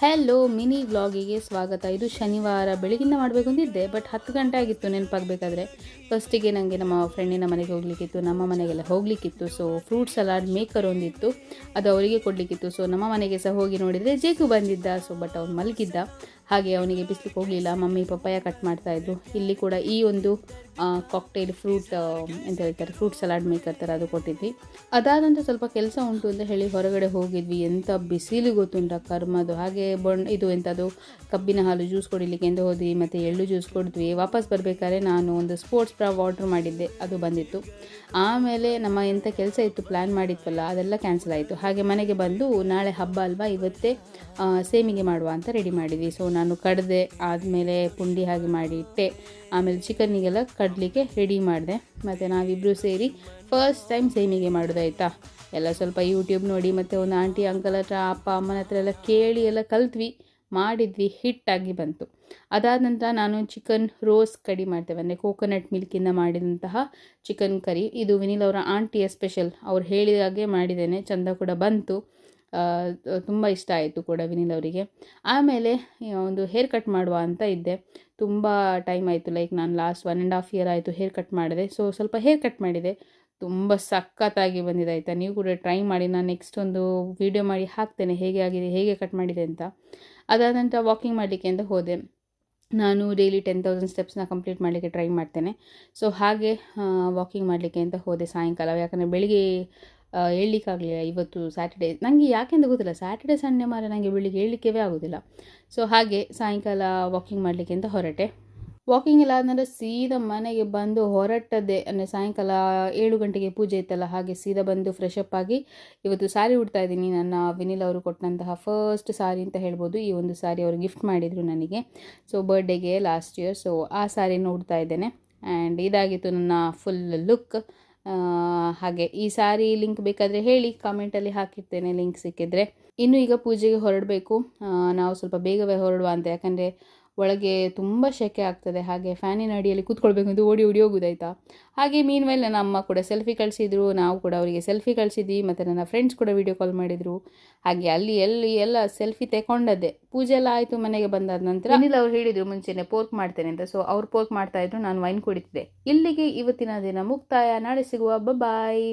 Hello, mini ವ್ಲಾಗಿಗೆ ಸ್ವಾಗತ. ಇದು ಶನಿವಾರ ಬೆಳಗಿಂದ ಮಾಡಬೇಕು ಅಂತಿದ್ದೆ, ಬಟ್ 10 ಗಂಟೆ ಆಗಿತ್ತು ನೆನಪಾಗಬೇಕಾದ್ರೆ. ಫಸ್ಟಿಗೆ ನನಗೆ ನಮ್ಮ ಫ್ರೆಂಡಿನ ಮನೆಗೆ ಹೋಗಲಿಕ್ಕಿತ್ತು, ನಮ್ಮ ಮನೆಗೆಲ್ಲ ಹೋಗಲಿಕ್ಕಿತ್ತು. ಸೊ ಫ್ರೂಟ್ ಸಲಾಡ್ ಮೇಕರ್ ಒಂದಿತ್ತು, ಅದು ಅವರಿಗೆ ಕೊಡಲಿಕ್ಕಿತ್ತು. ಸೊ ನಮ್ಮ ಮನೆಗೆ ಸಹ ಹೋಗಿ ನೋಡಿದರೆ ಜೇಕು ಬಂದಿದ್ದ. ಸೊ ಬಟ್ ಅವ್ನು ಮಲಗಿದ್ದ, ಹಾಗೆ ಅವನಿಗೆ ಬಿಸ್ಲಿಕ್ಕೆ ಹೋಗಲಿಲ್ಲ. ಮಮ್ಮಿ ಪಪ್ಪಾಯ ಕಟ್ ಮಾಡ್ತಾಯಿದ್ರು. ಇಲ್ಲಿ ಕೂಡ ಈ ಒಂದು ಕಾಕ್ಟೈಲ್ ಫ್ರೂಟ್ ಎಂತ ಹೇಳ್ತಾರೆ, ಫ್ರೂಟ್ ಸಲಾಡ್ ಮೇಕರ್ ಥರ ಅದು ಕೊಟ್ಟಿದ್ವಿ. ಅದಾದಂಥ ಸ್ವಲ್ಪ ಕೆಲಸ ಉಂಟು ಅಂತ ಹೇಳಿ ಹೊರಗಡೆ ಹೋಗಿದ್ವಿ. ಎಂಥ ಬಿಸಿಲು ಗೊತ್ತುಂಟ, ಕರ್ಮದು. ಹಾಗೆ ಇದು ಎಂಥದ್ದು ಕಬ್ಬಿನ ಹಾಲು ಜ್ಯೂಸ್ ಕೊಡಲಿಕ್ಕೆ ಎಂದು ಹೋದ್ವಿ, ಮತ್ತು ಎಳ್ಳು ಜ್ಯೂಸ್ ಕೊಡಿದ್ವಿ. ವಾಪಸ್ ಬರಬೇಕಾದ್ರೆ ನಾನು ಒಂದು ಸ್ಪೋರ್ಟ್ಸ್ ಬ್ರಾ ಆರ್ಡ್ರ್ ಮಾಡಿದ್ದೆ, ಅದು ಬಂದಿತ್ತು. ಆಮೇಲೆ ನಮ್ಮ ಎಂಥ ಕೆಲಸ ಇತ್ತು ಪ್ಲ್ಯಾನ್ ಮಾಡಿದ್ವಲ್ಲ, ಅದೆಲ್ಲ ಕ್ಯಾನ್ಸಲ್ ಆಯಿತು. ಹಾಗೆ ಮನೆಗೆ ಬಂದು ನಾಳೆ ಹಬ್ಬ ಅಲ್ವಾ, ಇವತ್ತೇ ಸೇಮಿಗೆ ಮಾಡುವ ಅಂತ ರೆಡಿ ಮಾಡಿದ್ವಿ. ಸೊ ನಾನು ಕಡ್ದೆ, ಆದಮೇಲೆ ಪುಂಡಿ ಹಾಗೆ ಮಾಡಿ ಇಟ್ಟೆ. ಆಮೇಲೆ ಚಿಕನ್ನಿಗೆಲ್ಲ ಕಡಲಿಕ್ಕೆ ರೆಡಿ ಮಾಡಿದೆ. ಮತ್ತು ನಾವಿಬ್ಬರು ಸೇರಿ ಫಸ್ಟ್ ಟೈಮ್ ಸೇಮಿಗೆ ಮಾಡೋದಾಯ್ತಾ. ಎಲ್ಲ ಸ್ವಲ್ಪ ಯೂಟ್ಯೂಬ್ ನೋಡಿ, ಮತ್ತು ಒಂದು ಆಂಟಿ ಅಂಕಲ್ ಹತ್ರ, ಅಪ್ಪ ಅಮ್ಮನ ಹತ್ರ ಎಲ್ಲ ಕೇಳಿ ಎಲ್ಲ ಕಲ್ತ್ವಿ, ಮಾಡಿದ್ವಿ, ಹಿಟ್ಟಾಗಿ ಬಂತು. ಅದಾದ ನಂತರ ನಾನು ಚಿಕನ್ ರೋಸ್ಟ್ ಕಡಿ ಮಾಡ್ತೇವೆ, ಅಂದರೆ ಕೋಕೋನಟ್ ಮಿಲ್ಕಿಂದ ಮಾಡಿದಂತಹ ಚಿಕನ್ ಕರಿ. ಇದು ವಿನಿಲ್ ಅವರ ಆಂಟಿಯ ಸ್ಪೆಷಲ್, ಅವ್ರು ಹೇಳಿದಾಗೆ ಮಾಡಿದ್ದೇನೆ, ಚೆಂದ ಕೂಡ ಬಂತು. ತುಂಬ ಇಷ್ಟ ಆಯಿತು ಕೂಡ ವಿನಿಲ್ ಅವರಿಗೆ. ಆಮೇಲೆ ಒಂದು ಹೇರ್ ಕಟ್ ಮಾಡುವ ಅಂತ ಇದ್ದೆ. ತುಂಬ ಟೈಮ್ ಆಯಿತು, ಲೈಕ್ ನಾನು ಲಾಸ್ಟ್ 1.5 ಇಯರ್ ಆಯಿತು ಹೇರ್ ಕಟ್ ಮಾಡಿದೆ. ಸೊ ಸ್ವಲ್ಪ ಹೇರ್ ಕಟ್ ಮಾಡಿದೆ, ತುಂಬ ಸಖತ್ತಾಗಿ ಬಂದಿದೆ ಆಯಿತಾ. ನೀವು ಕೂಡ ಟ್ರೈ ಮಾಡಿ, ನಾನು ನೆಕ್ಸ್ಟ್ ಒಂದು ವೀಡಿಯೋ ಮಾಡಿ ಹಾಕ್ತೇನೆ ಹೇಗೆ ಆಗಿದೆ, ಹೇಗೆ ಕಟ್ ಮಾಡಿದೆ ಅಂತ. ಅದಾದ ನಂತರ ವಾಕಿಂಗ್ ಮಾಡಲಿಕ್ಕೆ ಅಂತ ಹೋದೆ. ನಾನು ಡೈಲಿ 10,000 ಸ್ಟೆಪ್ಸ್ನ ಕಂಪ್ಲೀಟ್ ಮಾಡಲಿಕ್ಕೆ ಟ್ರೈ ಮಾಡ್ತೇನೆ. ಸೊ ಹಾಗೆ ವಾಕಿಂಗ್ ಮಾಡಲಿಕ್ಕೆ ಅಂತ ಹೋದೆ ಸಾಯಂಕಾಲ. ಯಾಕಂದರೆ ಬೆಳಿಗ್ಗೆ ಏಳಲಿಕ್ಕಾಗಲಿಲ್ಲ. ಇವತ್ತು ಸ್ಯಾಟರ್ಡೇ, ನನಗೆ ಯಾಕೆಂತ ಗೊತ್ತಿಲ್ಲ, ಸ್ಯಾಟರ್ಡೇ ಸಂಡೇ ಮಾರ ನನಗೆ ಬೆಳಿಗ್ಗೆ ಏಳಲಿಕ್ಕೇ ಆಗೋದಿಲ್ಲ. ಸೊ ಹಾಗೆ ಸಾಯಂಕಾಲ ವಾಕಿಂಗ್ ಮಾಡಲಿಕ್ಕೆ ಅಂತ ಹೊರಟೆ. ವಾಕಿಂಗ್ ಎಲ್ಲ ಆದಮೇಲೆ ಸೀದಾ ಮನೆಗೆ ಬಂದು ಹೊರಟದ್ದೇ, ಅಂದರೆ ಸಾಯಂಕಾಲ 7 ಗಂಟೆಗೆ ಪೂಜೆ ಇತ್ತಲ್ಲ, ಹಾಗೆ ಸೀದಾ ಬಂದು ಫ್ರೆಶ್ ಅಪ್ ಆಗಿ ಇವತ್ತು ಸ್ಯಾರಿ ಉಡ್ತಾ ಇದ್ದೀನಿ. ನನ್ನ ವಿನಿಲ್ ಅವರು ಕೊಟ್ಟಂತಹ ಫಸ್ಟ್ ಸಾರಿ ಅಂತ ಹೇಳ್ಬೋದು. ಈ ಒಂದು ಸಾರಿ ಅವರು ಗಿಫ್ಟ್ ಮಾಡಿದರು ನನಗೆ, ಸೊ ಬರ್ಡೇಗೆ ಲಾಸ್ಟ್ ಇಯರ್. ಸೊ ಆ ಸಾರಿನ ಉಡ್ತಾ ಇದ್ದೇನೆ. ಆ್ಯಂಡ್ ಇದಾಗಿತ್ತು ನನ್ನ ಫುಲ್ ಲುಕ್. ಹಾಗೆ ಈ ಸಾರಿ ಲಿಂಕ್ ಬೇಕಾದರೆ ಹೇಳಿ, ಕಾಮೆಂಟಲ್ಲಿ ಹಾಕಿರ್ತೇನೆ ಲಿಂಕ್ ಸಿಕ್ಕಿದ್ರೆ. ಇನ್ನು ಈಗ ಪೂಜೆಗೆ ಹೊರಡಬೇಕು. ನಾವು ಸ್ವಲ್ಪ ಬೇಗವೇ ಹೊರಡುವ ಅಂತ, ಯಾಕಂದರೆ ಒಳಗೆ ತುಂಬ ಸೆಕೆ ಆಗ್ತದೆ. ಹಾಗೆ ಫ್ಯಾನಿನ ಅಡಿಯಲ್ಲಿ ಕೂತ್ಕೊಳ್ಬೇಕು ಅಂತ ಓಡಿ ಹೋಗೋದಾಯ್ತಾ. ಹಾಗೆ ಮೀನ್ಮೇಲೆ ನನ್ನ ಅಮ್ಮ ಕೂಡ ಸೆಲ್ಫಿ ಕಳಿಸಿದ್ರು, ನಾವು ಕೂಡ ಅವರಿಗೆ ಸೆಲ್ಫಿ ಕಳಿಸಿದ್ವಿ, ಮತ್ತು ನನ್ನ ಫ್ರೆಂಡ್ಸ್ ಕೂಡ ವೀಡಿಯೋ ಕಾಲ್ ಮಾಡಿದರು. ಹಾಗೆ ಅಲ್ಲಿ ಎಲ್ಲ ಸೆಲ್ಫಿ ತೆಗೊಂಡದ್ದೆ. ಪೂಜೆ ಎಲ್ಲ ಆಯಿತು. ಮನೆಗೆ ಬಂದಾದ ನಂತರ ಅನಿಲ್ ಅವ್ರು ಹೇಳಿದರು ಮುಂಚೆನೇ ಪೋರ್ಕ್ ಮಾಡ್ತೇನೆ ಅಂತ. ಸೊ ಅವ್ರು ಪೋರ್ಕ್ ಮಾಡ್ತಾಯಿದ್ರು, ನಾನು ವೈನ್ ಕುಡಿತಿದ್ದೆ. ಇಲ್ಲಿಗೆ ಇವತ್ತಿನ ದಿನ ಮುಕ್ತಾಯ. ನಾಳೆ ಸಿಗುವ. ಬಾಯ್.